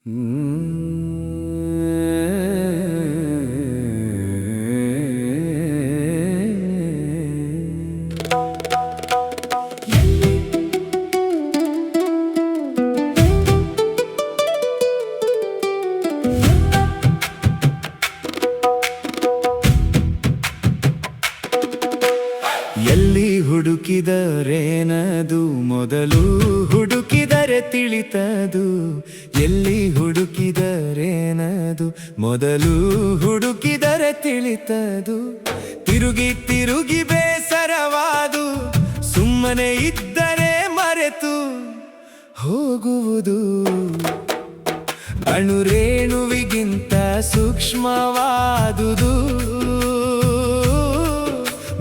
ಎಲ್ಲಿ ಹುಡುಕಿದರೇನದು ಮೊದಲು ಹುಡುಕಿದರೆ ತಿಳಿತದು. ಎಲ್ಲಿ ಹುಡುಕಿದರೇನದು ಮೊದಲು ಹುಡುಕಿದರೆ ತಿಳಿತದು. ತಿರುಗಿ ತಿರುಗಿ ಬೇಸರವಾದು ಸುಮ್ಮನೆ ಇದ್ದರೆ ಮರೆತು ಹೋಗುವುದು. ಅಣುರೇಣುವಿಗಿಂತ ಸೂಕ್ಷ್ಮವಾದುದು.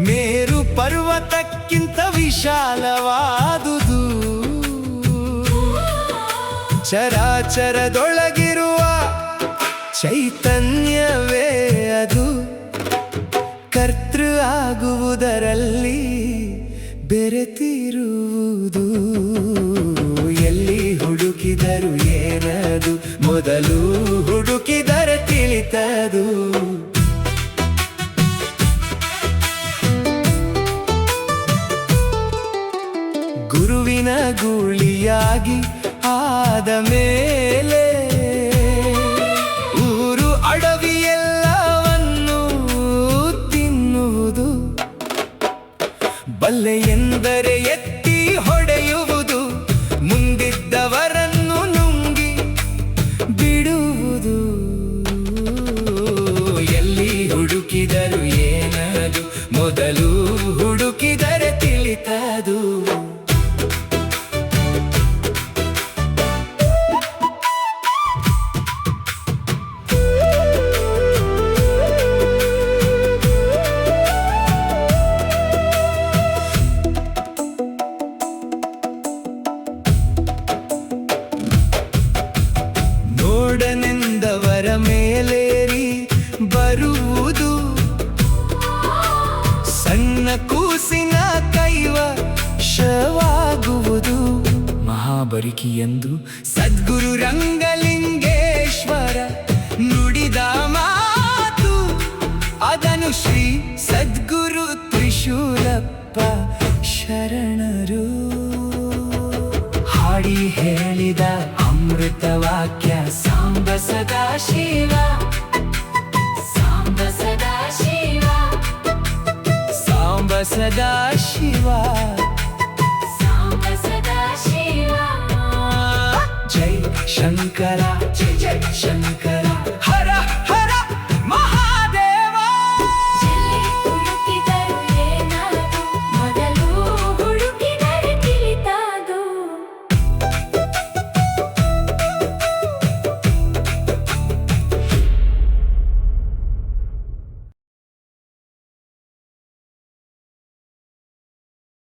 ಮೇರು ಪರ್ವತಕ್ಕಿಂತ ವಿಶಾಲವಾದುದು. ಚರಾಚರದೊಳಗಿರುವ ಚೈತನ್ಯವೇ ಅದು. ಕರ್ತೃ ಆಗುವುದರಲ್ಲಿ ಬೆರೆತಿರುವುದು. ಎಲ್ಲಿ ಹುಡುಕಿದರು ಏನದು ಮೊದಲು ಹುಡುಕಿದರೆ ತಿಳಿತದು. ಗುರುವಿನ ಗೂಳಿಯಾಗಿ ಆದ ಮೇಲೆ ಊರು ಅಡವಿಯೆಲ್ಲವನ್ನು ತಿನ್ನುವುದು. ಬಲ್ಲೆ ಎಂದರೆ ಎತ್ತಿ ಹೊಡೆಯುವುದು. ಮುಂದಿದ್ದವರನ್ನು ನುಂಗಿ ಬಿಡುವುದು. ಎಲ್ಲಿ ಹುಡುಕಿದರು ಏನದು ಮೊದಲು ಹುಡುಕಿದರೆ ತಿಳಿತದು. ನೋಡನೆಂದವರ ಮೇಲೇರಿ ಬರುವುದು. ಸಣ್ಣ ಕೂಸಿನ ಕೈವಶವಾಗುವುದು. ಮಹಾಬರಿಕಿ ಎಂದು ಸದ್ಗುರು ರಂಗಲಿಂಗೇಶ್ವರ ನುಡಿದ ಮಾತು. ಅದನ್ನು ಶ್ರೀ ಸದ್ಗುರು ತ್ರಿಶೂಲಪ್ಪ ಶರಣರು ಹಾಡಿ ಹೇಳಿದ ಅಮೃತ ವಾಕ್ಯ. ಸಾಂಬ ಸದಾ ಶಿವ, ಸಾಂಬ ಸದಾ ಶಿವ, ಸಾಂಬ ಸದಾ ಶಿವ, ಸಾಂಬ ಸದಾ ಶಿವ. ಜೈ ಶಂಕರ, ಜೈ ಜೈ ಶಂಕರ.